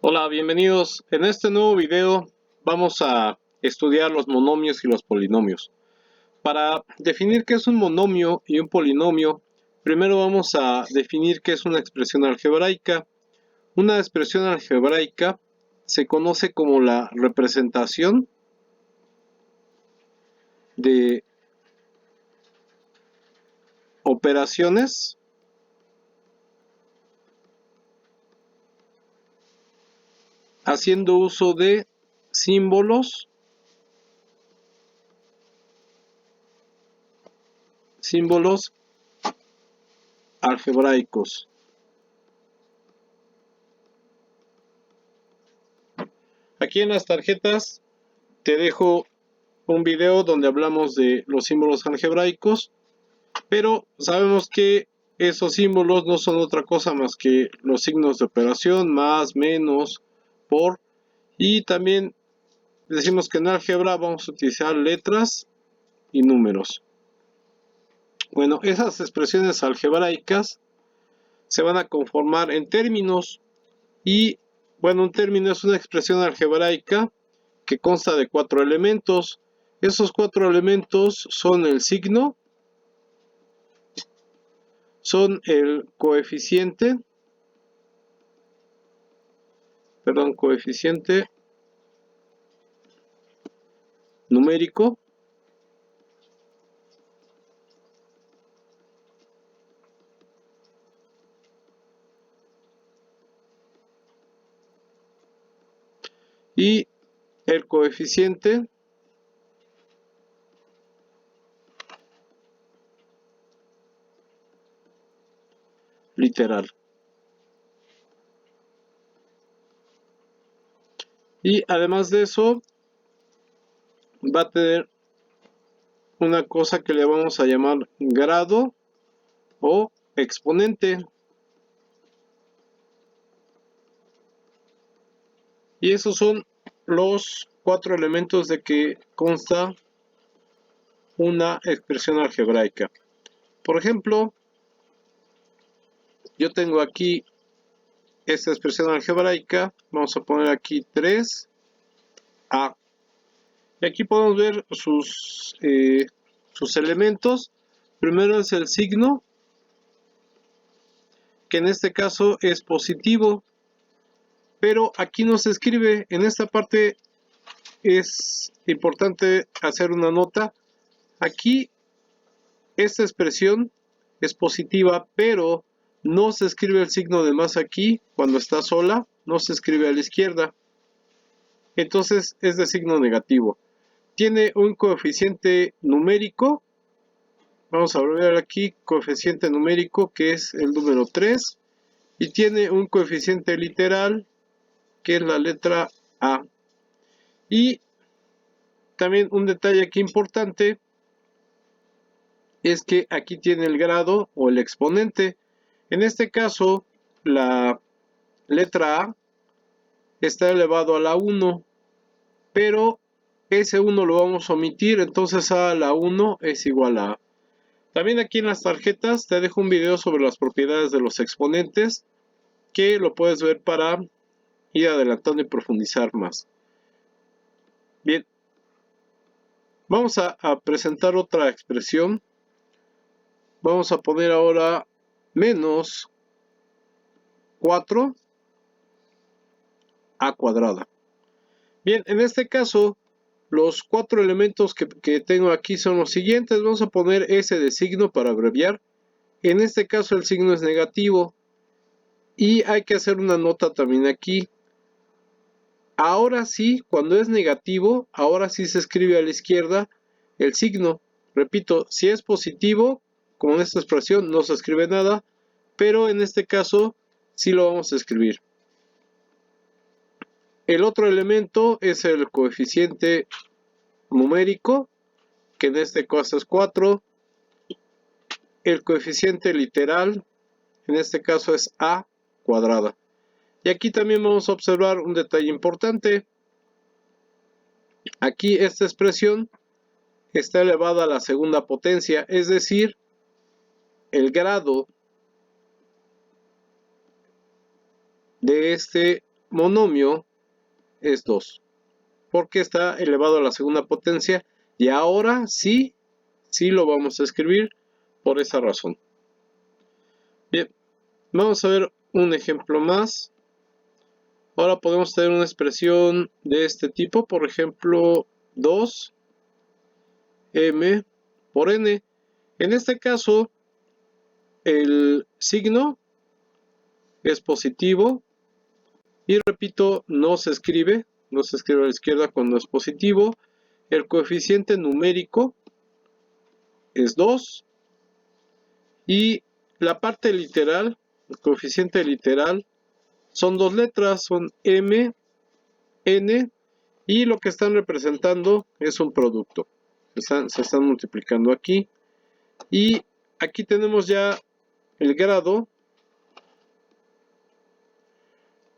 Hola, bienvenidos. En este nuevo video vamos a estudiar los monomios y los polinomios. Para definir qué es un monomio y un polinomio, primero vamos a definir qué es una expresión algebraica. Una expresión algebraica se conoce como la representación de operaciones haciendo uso de símbolos algebraicos. Aquí en las tarjetas te dejo un video donde hablamos de los símbolos algebraicos, pero sabemos que esos símbolos no son otra cosa más que los signos de operación, más, menos, por, y también decimos que en álgebra vamos a utilizar letras y números. Bueno, esas expresiones algebraicas se van a conformar en términos y, bueno, un término es una expresión algebraica que consta de 4 elementos. Esos 4 elementos son el signo, son el coeficiente numérico, y el coeficiente literal. Y además de eso, va a tener una cosa que le vamos a llamar grado o exponente. Y esos son los 4 elementos de que consta una expresión algebraica. Por ejemplo, yo tengo aquí esta expresión algebraica. Vamos a poner aquí 3a. Y aquí podemos ver sus elementos. Primero es el signo, que en este caso es positivo, pero aquí no se escribe. En esta parte es importante hacer una nota. Aquí esta expresión es positiva, pero no se escribe el signo de más aquí. Cuando está sola, no se escribe a la izquierda. Entonces es de signo negativo. Tiene un coeficiente numérico. Vamos a ver aquí, coeficiente numérico, que es el número 3. Y tiene un coeficiente literal, que es la letra A. Y también un detalle aquí importante es que aquí tiene el grado o el exponente. En este caso, la letra A está elevado a la 1, pero ese 1 lo vamos a omitir, entonces a la 1 es igual a A. También aquí en las tarjetas te dejo un video sobre las propiedades de los exponentes, que lo puedes ver para ir adelantando y profundizar más. Bien, vamos a presentar otra expresión. Vamos a poner ahora menos 4a cuadrada. Bien, en este caso, los 4 elementos que tengo aquí son los siguientes. Vamos a poner S de signo para abreviar. En este caso el signo es negativo. Y hay que hacer una nota también aquí. Ahora sí, cuando es negativo, ahora sí se escribe a la izquierda el signo. Repito, si es positivo, como en esta expresión, no se escribe nada. Pero en este caso, sí lo vamos a escribir. El otro elemento es el coeficiente numérico, que en este caso es 4. El coeficiente literal, en este caso es a cuadrada. Y aquí también vamos a observar un detalle importante. Aquí esta expresión está elevada a la segunda potencia, es decir, el grado de este monomio es 2, porque está elevado a la segunda potencia, y ahora sí lo vamos a escribir por esa razón. Bien, vamos a ver un ejemplo más. Ahora podemos tener una expresión de este tipo, por ejemplo, 2m por n. En este caso, el signo es positivo y repito, no se escribe a la izquierda cuando es positivo. El coeficiente numérico es 2 y la parte literal, el coeficiente literal, son dos letras, son m, n, y lo que están representando es un producto. Se están multiplicando aquí, y aquí tenemos ya el grado,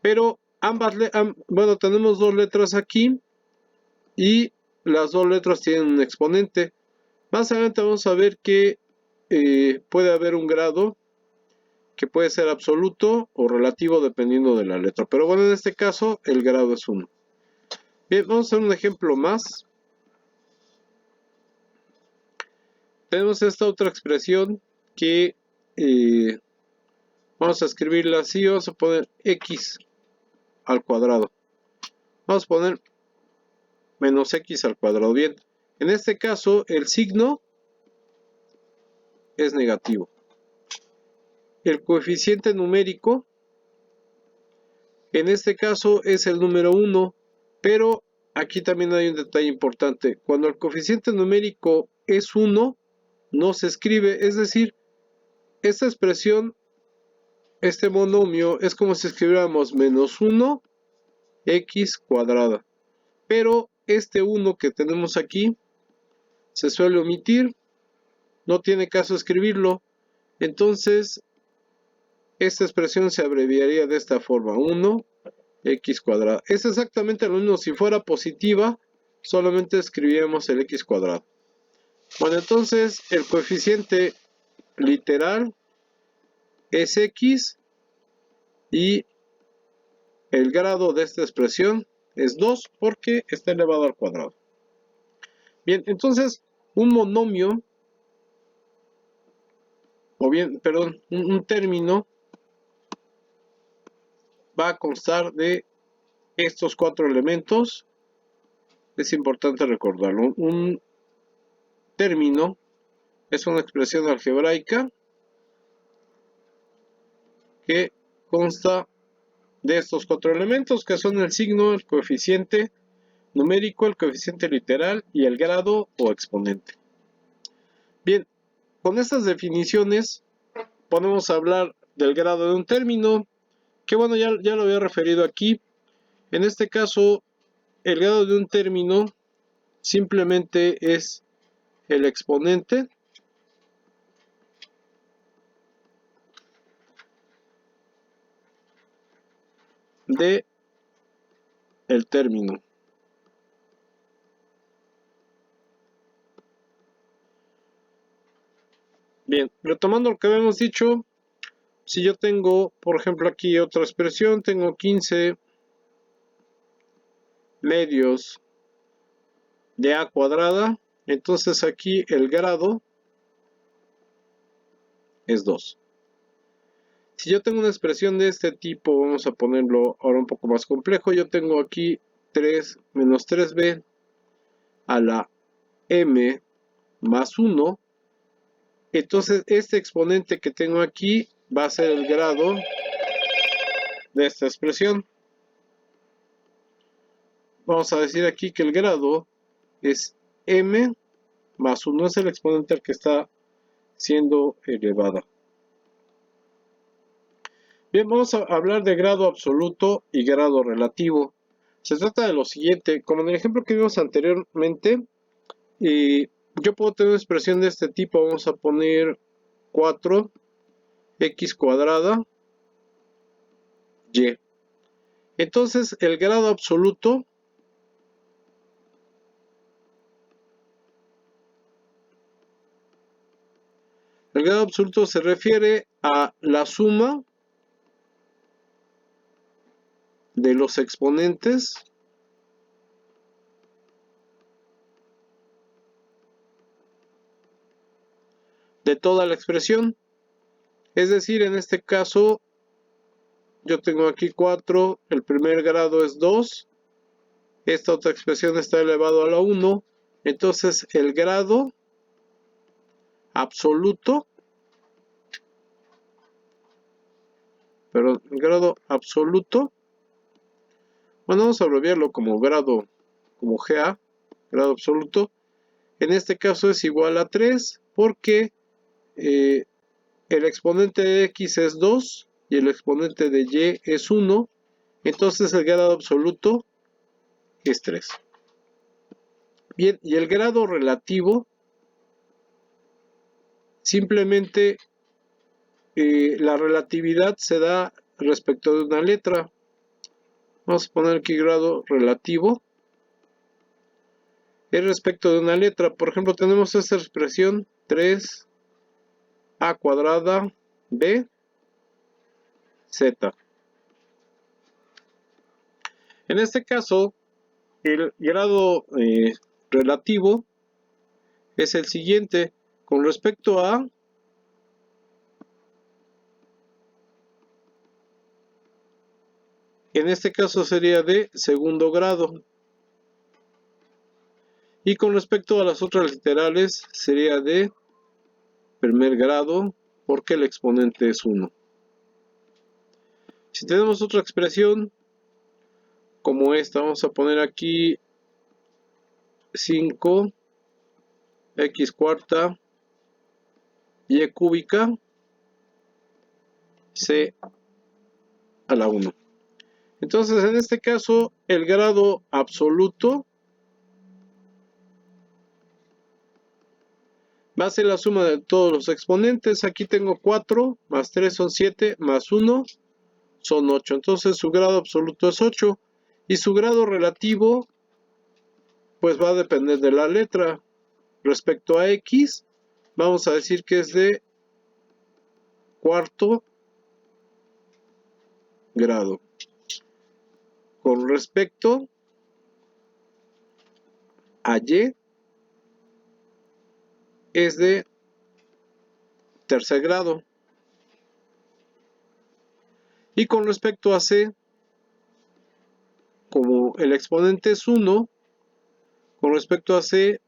pero bueno, tenemos dos letras aquí y las dos letras tienen un exponente. Más adelante vamos a ver que puede haber un grado que puede ser absoluto o relativo dependiendo de la letra, pero bueno, en este caso el grado es 1. Bien, vamos a hacer un ejemplo más. Tenemos esta otra expresión que vamos a escribirla así, vamos a poner x al cuadrado. Vamos a poner menos x al cuadrado. Bien, en este caso el signo es negativo. El coeficiente numérico, en este caso es el número 1, pero aquí también hay un detalle importante. Cuando el coeficiente numérico es 1, no se escribe, es decir, esta expresión, este monomio, es como si escribiéramos menos 1 x cuadrada. Pero este 1 que tenemos aquí se suele omitir, no tiene caso escribirlo, entonces esta expresión se abreviaría de esta forma, 1 x cuadrada. Es exactamente lo mismo, si fuera positiva, solamente escribiríamos el x cuadrado. Bueno, entonces el coeficiente literal es x y el grado de esta expresión es 2 porque está elevado al cuadrado. Bien, entonces un monomio, o bien, perdón, un término va a constar de estos cuatro elementos. Es importante recordarlo. Un término es una expresión algebraica que consta de estos cuatro elementos, que son el signo, el coeficiente numérico, el coeficiente literal y el grado o exponente. Bien, con estas definiciones podemos hablar del grado de un término, que bueno, ya lo había referido aquí. En este caso, el grado de un término simplemente es el exponente de el término. Bien, retomando lo que habíamos dicho, si yo tengo, por ejemplo, aquí otra expresión, tengo 15 medios de a cuadrada, entonces aquí el grado es 2. Si yo tengo una expresión de este tipo, vamos a ponerlo ahora un poco más complejo, yo tengo aquí 3 menos 3b a la m más 1, entonces este exponente que tengo aquí va a ser el grado de esta expresión. Vamos a decir aquí que el grado es m más 1, es el exponente al que está siendo elevada. Bien, vamos a hablar de grado absoluto y grado relativo. Se trata de lo siguiente, como en el ejemplo que vimos anteriormente, yo puedo tener una expresión de este tipo, vamos a poner 4x cuadrada y. Entonces el grado absoluto se refiere a la suma de los exponentes de toda la expresión. Es decir, en este caso, yo tengo aquí 4, el primer grado es 2, esta otra expresión está elevado a la 1, entonces el grado absoluto, bueno, vamos a abreviarlo como grado, como GA, grado absoluto, en este caso es igual a 3, porque el exponente de x es 2 y el exponente de y es 1, entonces el grado absoluto es 3. Bien, y el grado relativo, simplemente la relatividad se da respecto de una letra. Vamos a poner aquí grado relativo. Es respecto de una letra. Por ejemplo, tenemos esta expresión 3a cuadrada b z. En este caso, el grado relativo es el siguiente. Con respecto a en este caso sería de segundo grado. Y con respecto a las otras literales sería de primer grado, porque el exponente es 1. Si tenemos otra expresión como esta, vamos a poner aquí 5x cuarta y cúbica c a la 1. Entonces, en este caso, el grado absoluto va a ser la suma de todos los exponentes. Aquí tengo 4, más 3 son 7, más 1 son 8. Entonces, su grado absoluto es 8. Y su grado relativo, pues va a depender de la letra. Respecto a x, vamos a decir que es de cuarto grado. Con respecto a y, es de tercer grado. Y con respecto a c, como el exponente es 1, con respecto a c,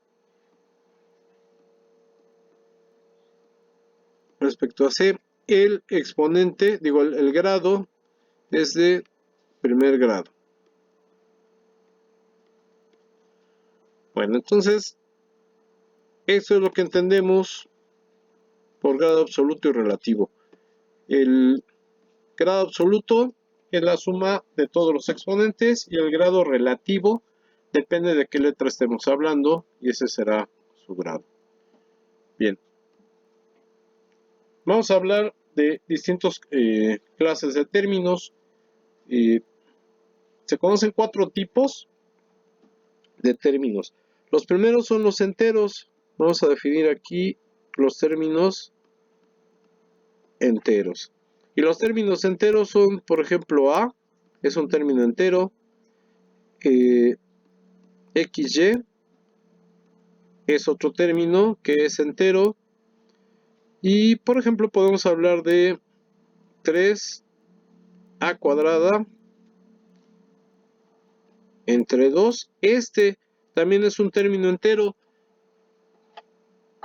el exponente, digo, el grado es de primer grado. Bueno, entonces, eso es lo que entendemos por grado absoluto y relativo. El grado absoluto es la suma de todos los exponentes y el grado relativo depende de qué letra estemos hablando y ese será su grado. Bien. Vamos a hablar de distintas clases de términos. Se conocen 4 tipos de términos. Los primeros son los enteros. Vamos a definir aquí los términos enteros. Y los términos enteros son, por ejemplo, A es un término entero, XY es otro término que es entero, y por ejemplo podemos hablar de 3a cuadrada entre 2. Este también es un término entero.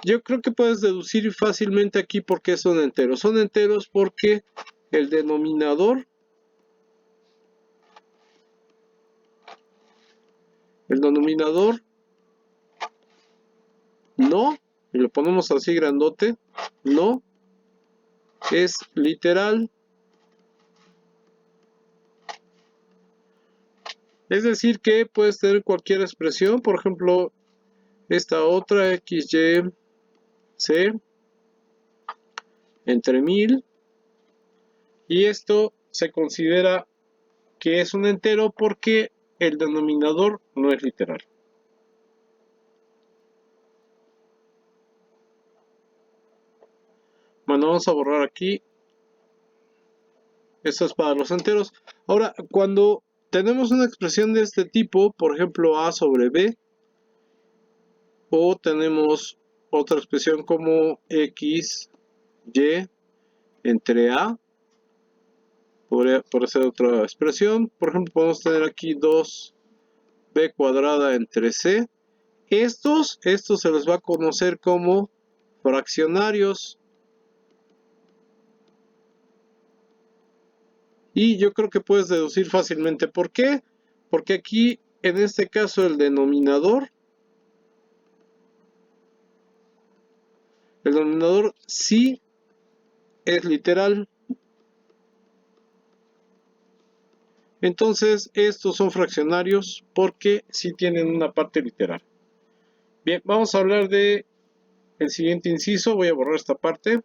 Yo creo que puedes deducir fácilmente aquí por qué son enteros. Son enteros porque el denominador no, y lo ponemos así grandote, no es literal. Es decir que puedes tener cualquier expresión, por ejemplo, esta otra XY C entre 1000, y esto se considera que es un entero porque el denominador no es literal. Bueno, vamos a borrar aquí. Esto es para los enteros. Ahora, cuando tenemos una expresión de este tipo, por ejemplo A sobre B, o tenemos otra expresión como X, Y entre A, por ser otra expresión. Por ejemplo, podemos tener aquí 2B cuadrada entre C. Estos se les va a conocer como fraccionarios. Y yo creo que puedes deducir fácilmente por qué. Porque aquí, en este caso, el denominador sí es literal. Entonces, estos son fraccionarios porque sí tienen una parte literal. Bien, vamos a hablar de el siguiente inciso. Voy a borrar esta parte.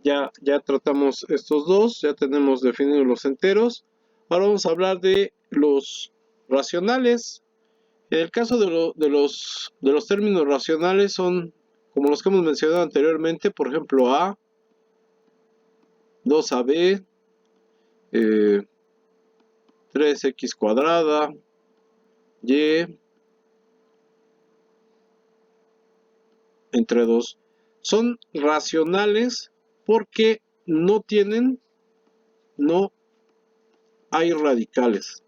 Ya tratamos estos dos, ya tenemos definidos los enteros. Ahora vamos a hablar de los racionales. En el caso de los términos racionales son como los que hemos mencionado anteriormente, por ejemplo A, 2AB, 3x cuadrada, Y entre 2. Son racionales porque no hay radicales.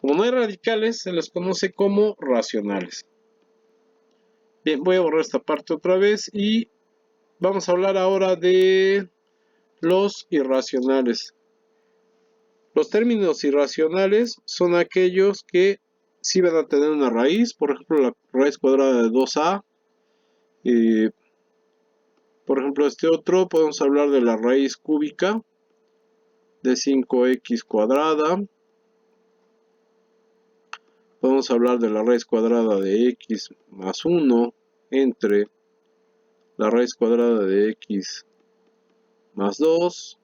Como no hay radicales, se les conoce como racionales. Bien, voy a borrar esta parte otra vez y vamos a hablar ahora de los irracionales. Los términos irracionales son aquellos que sí van a tener una raíz, por ejemplo la raíz cuadrada de 2a. Por ejemplo este otro podemos hablar de la raíz cúbica de 5x cuadrada. Podemos hablar de la raíz cuadrada de x más 1 entre la raíz cuadrada de x más 2.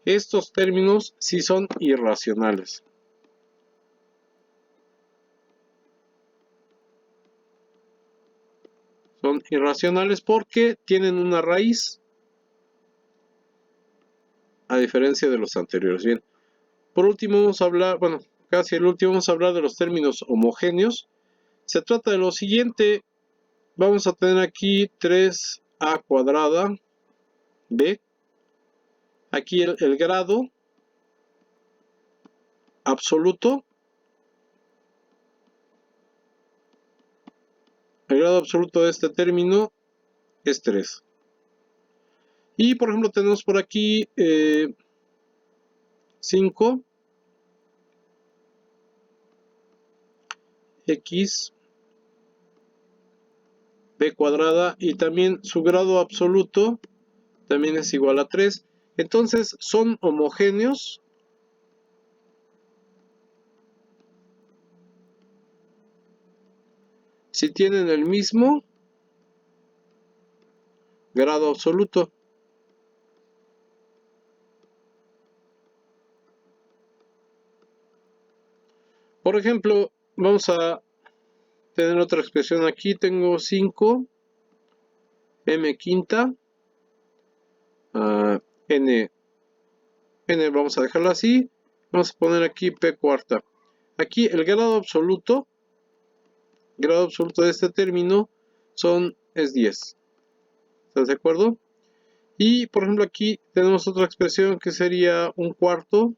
Estos términos sí son irracionales. Son irracionales porque tienen una raíz, a diferencia de los anteriores. Bien, por último vamos a hablar, bueno, casi el último, vamos a hablar de los términos homogéneos. Se trata de lo siguiente. Vamos a tener aquí 3a cuadrada b. Aquí el grado absoluto. El grado absoluto de este término es 3. Y por ejemplo tenemos por aquí 5 x b cuadrada y también su grado absoluto también es igual a 3. Entonces son homogéneos si tienen el mismo grado absoluto. Por ejemplo, vamos a tener otra expresión aquí. Tengo 5 m quinta n vamos a dejarlo así. Vamos a poner aquí p cuarta. Aquí el grado absoluto de este término es 10. ¿Estás de acuerdo? Y por ejemplo aquí tenemos otra expresión que sería un cuarto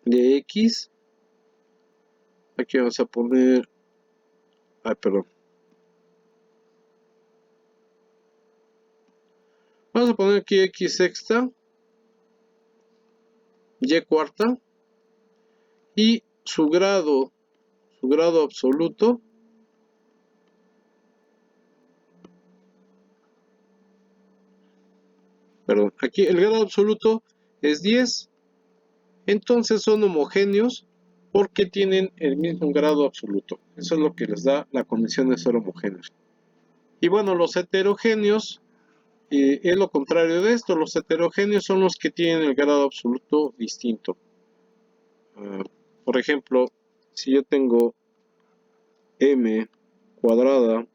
de x. Aquí vamos a poner, perdón. Vamos a poner aquí x sexta, y cuarta, y su grado absoluto perdón, aquí el grado absoluto es 10. Entonces son homogéneos porque tienen el mismo grado absoluto. Eso es lo que les da la condición de ser homogéneos. Y bueno, los heterogéneos es lo contrario de esto. Los heterogéneos son los que tienen el grado absoluto distinto. Por ejemplo, si yo tengo m cuadrada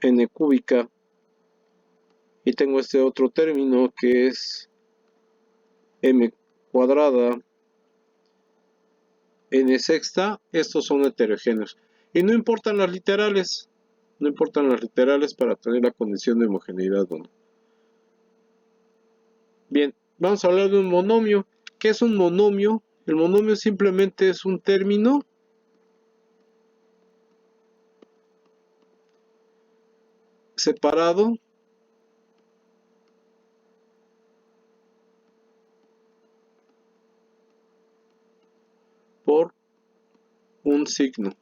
n cúbica, y tengo este otro término que es m cuadrada n sexta. Estos son heterogéneos y no importan las literales, para tener la condición de homogeneidad o no. Bien, vamos a hablar de un monomio. ¿Qué es un monomio? El monomio simplemente es un término separado por un signo.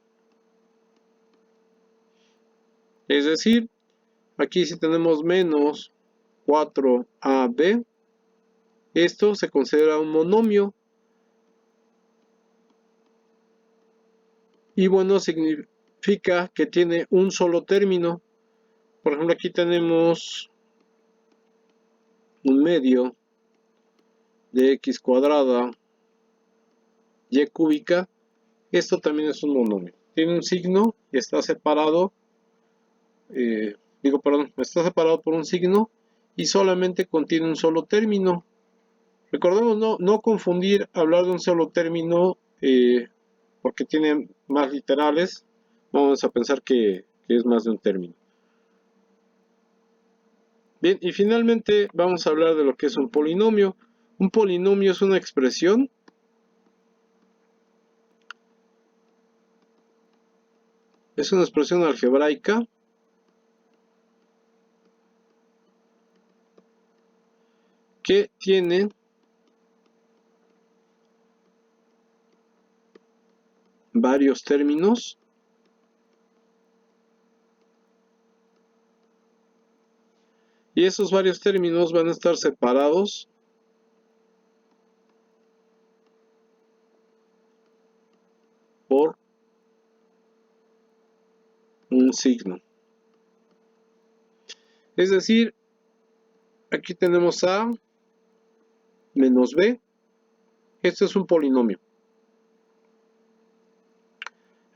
Es decir, aquí si tenemos menos 4ab, esto se considera un monomio. Y bueno, significa que tiene un solo término. Por ejemplo, aquí tenemos un medio de x cuadrada y cúbica. Esto también es un monomio. Tiene un signo y está separado, está separado por un signo y solamente contiene un solo término. Recordemos no confundir hablar de un solo término porque tiene más literales. Vamos a pensar que es más de un término. Bien, y finalmente vamos a hablar de lo que es un polinomio. Un polinomio es una expresión algebraica que tiene varios términos y esos varios términos van a estar separados por un signo. Es decir, aquí tenemos a menos b. Este es un polinomio.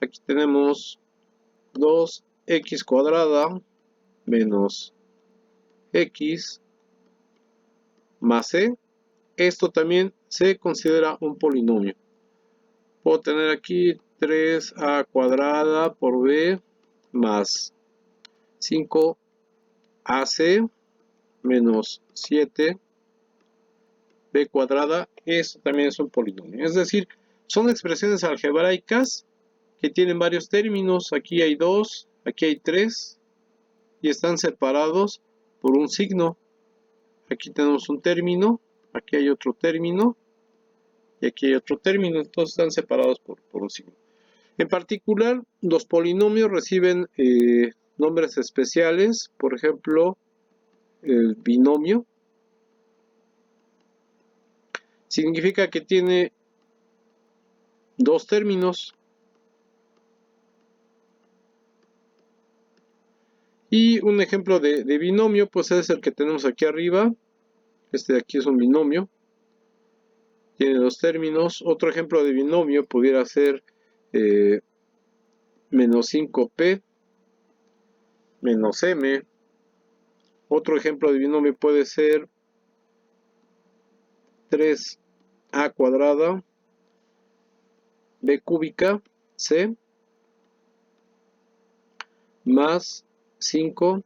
Aquí tenemos 2x cuadrada menos x más c. Esto también se considera un polinomio. Puedo tener aquí 3a cuadrada por b más 5ac menos 7b cuadrada. Esto también es un polinomio. Es decir, son expresiones algebraicas que tienen varios términos. Aquí hay 2, aquí hay 3 y están separados por un signo. Aquí tenemos un término, aquí hay otro término y aquí hay otro término. Entonces están separados por un signo. En particular, los polinomios reciben nombres especiales. Por ejemplo, el binomio significa que tiene dos términos. Y un ejemplo de binomio pues es el que tenemos aquí arriba. Este de aquí es un binomio. Tiene dos términos. Otro ejemplo de binomio pudiera ser menos 5p menos m. Otro ejemplo de binomio puede ser 3a cuadrada b cúbica c más 5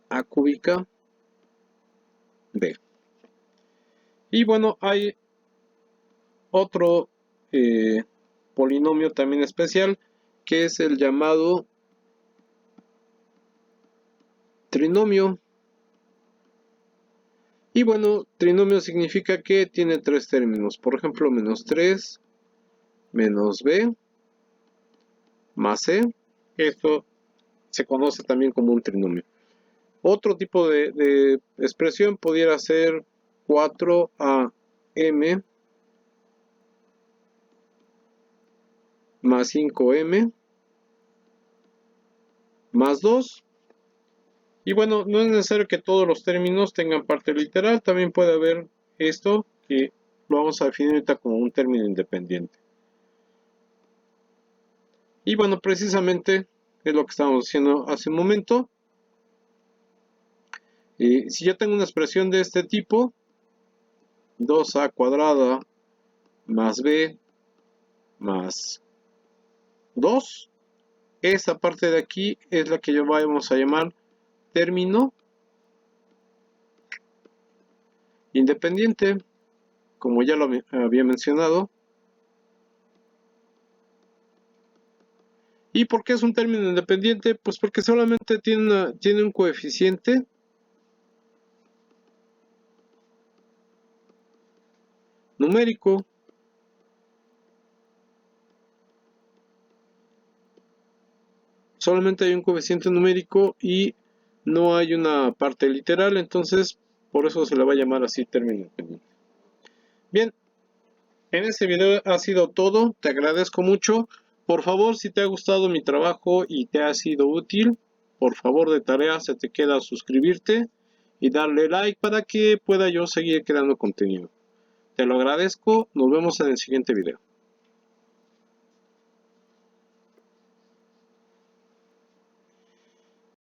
a cúbica b. Y bueno, hay otro polinomio también especial que es el llamado trinomio. Y bueno, trinomio significa que tiene tres términos. Por ejemplo, menos 3 menos b más c. Esto se conoce también como un trinomio. Otro tipo de expresión pudiera ser 4am más 5m más 2. Y bueno, no es necesario que todos los términos tengan parte literal. También puede haber esto que lo vamos a definir ahorita como un término independiente. Y bueno, precisamente es lo que estábamos haciendo hace un momento. Si yo tengo una expresión de este tipo, 2a cuadrada más b más 2, esta parte de aquí es la que yo vamos a llamar término independiente, como ya lo había mencionado. ¿Y por qué es un término independiente? Pues porque solamente tiene un coeficiente numérico. Solamente hay un coeficiente numérico y no hay una parte literal, entonces por eso se le va a llamar así término independiente. Bien, en este video ha sido todo, te agradezco mucho. Por favor, si te ha gustado mi trabajo y te ha sido útil, por favor de tarea se te queda suscribirte y darle like para que pueda yo seguir creando contenido. Te lo agradezco, nos vemos en el siguiente video.